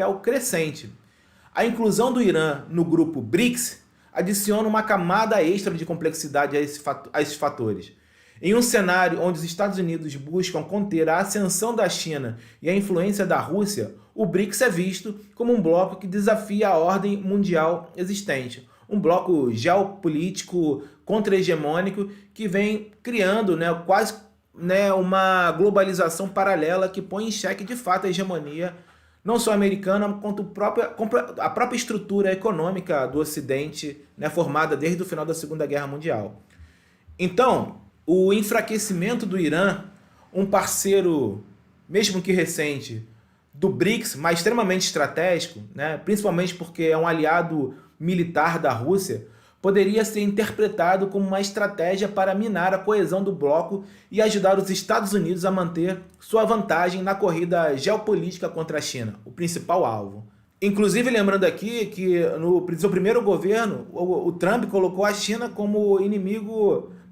papel crescente. A inclusão do Irã no grupo BRICS adiciona uma camada extra de complexidade a esses fatores. Em um cenário onde os Estados Unidos buscam conter a ascensão da China e a influência da Rússia, o BRICS é visto como um bloco que desafia a ordem mundial existente. Um bloco geopolítico contra-hegemônico que vem criando quase uma globalização paralela que põe em xeque de fato a hegemonia não só americana, quanto a própria estrutura econômica do Ocidente, formada desde o final da Segunda Guerra Mundial. Então, o enfraquecimento do Irã, um parceiro, mesmo que recente, do BRICS, mas extremamente estratégico, principalmente porque é um aliado militar da Rússia, poderia ser interpretado como uma estratégia para minar a coesão do bloco e ajudar os Estados Unidos a manter sua vantagem na corrida geopolítica contra a China, o principal alvo. Inclusive, lembrando aqui que no seu primeiro governo, o Trump colocou a China como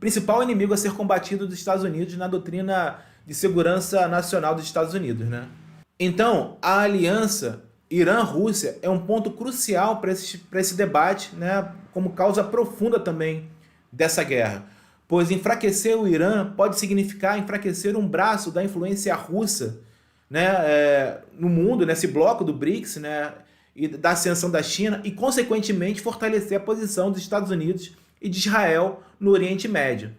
principal inimigo a ser combatido dos Estados Unidos na doutrina de segurança nacional dos Estados Unidos. Então, a aliança Irã-Rússia é um ponto crucial para esse debate, como causa profunda também dessa guerra. Pois enfraquecer o Irã pode significar enfraquecer um braço da influência russa no mundo, nesse bloco do BRICS, e da ascensão da China, e consequentemente fortalecer a posição dos Estados Unidos e de Israel no Oriente Médio.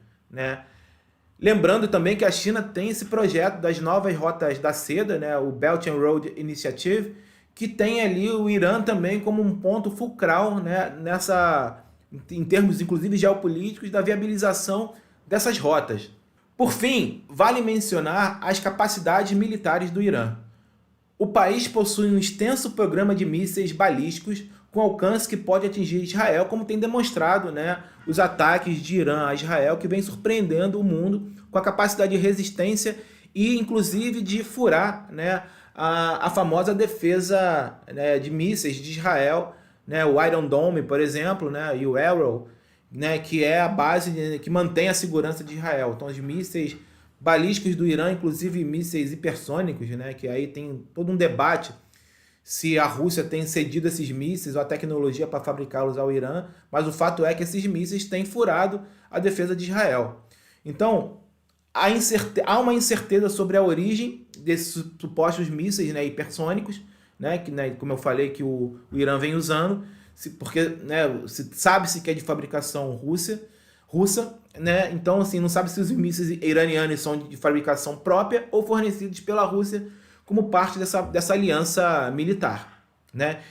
Lembrando também que a China tem esse projeto das novas rotas da seda, o Belt and Road Initiative, que tem ali o Irã também como um ponto fulcral em termos inclusive geopolíticos, da viabilização dessas rotas. Por fim, vale mencionar as capacidades militares do Irã. O país possui um extenso programa de mísseis balísticos com alcance que pode atingir Israel, como tem demonstrado os ataques de Irã a Israel, que vem surpreendendo o mundo com a capacidade de resistência e inclusive de furar a famosa defesa de mísseis de Israel, o Iron Dome, por exemplo, e o Arrow, que é a base que mantém a segurança de Israel. Então, os mísseis balísticos do Irã, inclusive mísseis hipersônicos, que aí tem todo um debate se a Rússia tem cedido esses mísseis ou a tecnologia para fabricá-los ao Irã, mas o fato é que esses mísseis têm furado a defesa de Israel. Então, há uma incerteza sobre a origem desses supostos mísseis hipersônicos, que, como eu falei, que o Irã vem usando, porque sabe-se que é de fabricação russa, então assim, não sabe se os mísseis iranianos são de fabricação própria ou fornecidos pela Rússia como parte dessa aliança militar.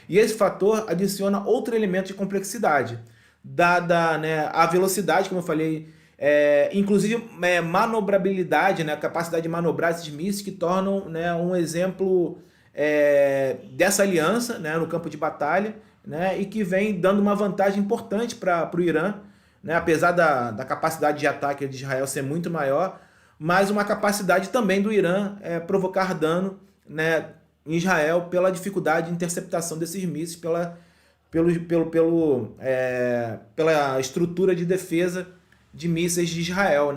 E esse fator adiciona outro elemento de complexidade, dada a velocidade, como eu falei, inclusive manobrabilidade, a capacidade de manobrar esses mísseis, que tornam um exemplo dessa aliança no campo de batalha, e que vem dando uma vantagem importante para o Irã, apesar da capacidade de ataque de Israel ser muito maior, mas uma capacidade também do Irã provocar dano em Israel pela dificuldade de interceptação desses mísseis, pela estrutura de defesa de mísseis de Israel,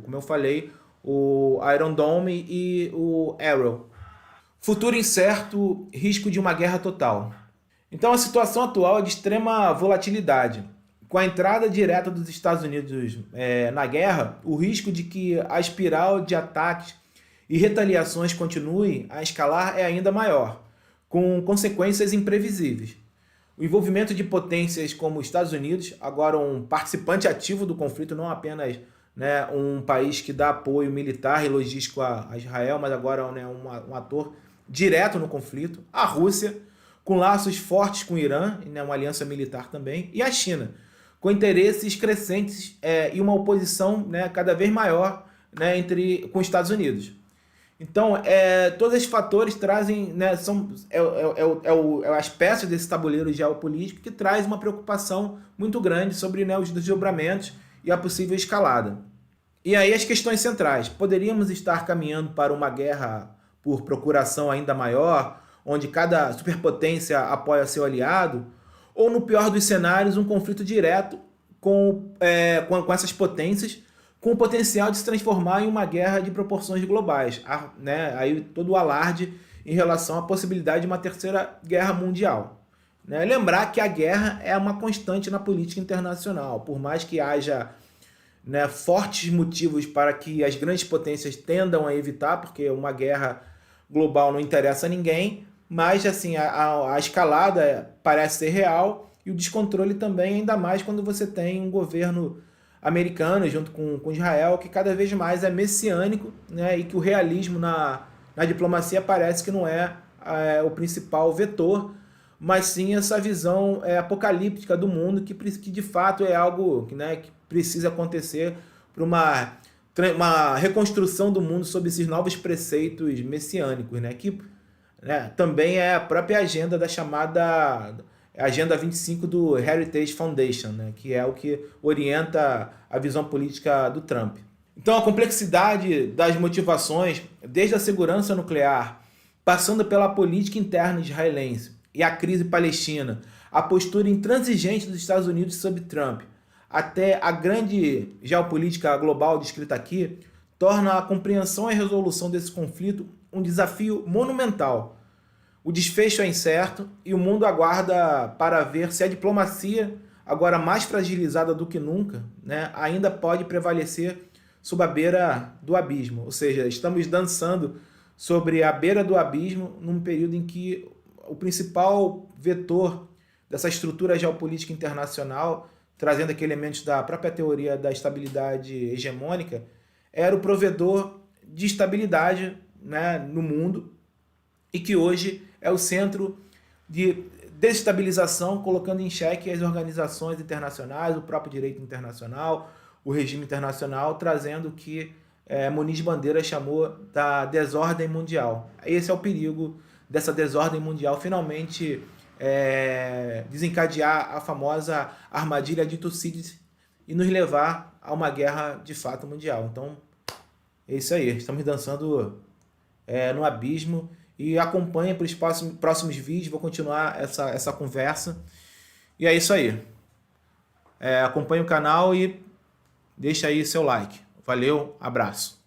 como eu falei, o Iron Dome e o Arrow. Futuro incerto, risco de uma guerra total. Então a situação atual é de extrema volatilidade. Com a entrada direta dos Estados Unidos na guerra, o risco de que a espiral de ataques e retaliações continue a escalar é ainda maior, com consequências imprevisíveis. O envolvimento de potências como os Estados Unidos, agora um participante ativo do conflito, não apenas um país que dá apoio militar e logístico a Israel, mas agora um ator direto no conflito, a Rússia, com laços fortes com o Irã, uma aliança militar também, e a China, com interesses crescentes e uma oposição cada vez maior com os Estados Unidos. Então, todos esses fatores trazem, as peças desse tabuleiro geopolítico que traz uma preocupação muito grande sobre os desdobramentos e a possível escalada. E aí as questões centrais. Poderíamos estar caminhando para uma guerra por procuração ainda maior, onde cada superpotência apoia seu aliado, ou no pior dos cenários, um conflito direto com essas potências, com o potencial de se transformar em uma guerra de proporções globais. Aí todo o alarde em relação à possibilidade de uma terceira guerra mundial. Né? Lembrar que a guerra é uma constante na política internacional, por mais que haja, né, fortes motivos para que as grandes potências tendam a evitar, porque uma guerra global não interessa a ninguém, mas assim, a escalada parece ser real e o descontrole também, ainda mais quando você tem um governo americano junto com Israel que cada vez mais é messiânico, né, e que o realismo na diplomacia parece que não é o principal vetor, mas sim essa visão apocalíptica do mundo que de fato é algo né, que precisa acontecer para uma reconstrução do mundo sob esses novos preceitos messiânicos, né, que né, também é a própria agenda da chamada Agenda 25 do Heritage Foundation, né, que é o que orienta a visão política do Trump. Então a complexidade das motivações, desde a segurança nuclear, passando pela política interna israelense e a crise palestina, a postura intransigente dos Estados Unidos sobre Trump, até a grande geopolítica global descrita aqui, torna a compreensão e a resolução desse conflito um desafio monumental. O desfecho é incerto e o mundo aguarda para ver se a diplomacia, agora mais fragilizada do que nunca, né, ainda pode prevalecer sob a beira do abismo. Ou seja, estamos dançando sobre a beira do abismo num período em que o principal vetor dessa estrutura geopolítica internacional, trazendo aqui elementos da própria teoria da estabilidade hegemônica, era o provedor de estabilidade, né, no mundo, e que hoje é o centro de desestabilização, colocando em xeque as organizações internacionais, o próprio direito internacional, o regime internacional, trazendo o que Muniz Bandeira chamou da desordem mundial. Esse é o perigo dessa desordem mundial finalmente desencadear a famosa armadilha de Tucídides e nos levar a uma guerra de fato mundial. Então, é isso aí. Estamos dançando no abismo e acompanhe para os próximos vídeos. Vou continuar essa conversa. E é isso aí. Acompanhe o canal e deixa aí seu like. Valeu, abraço.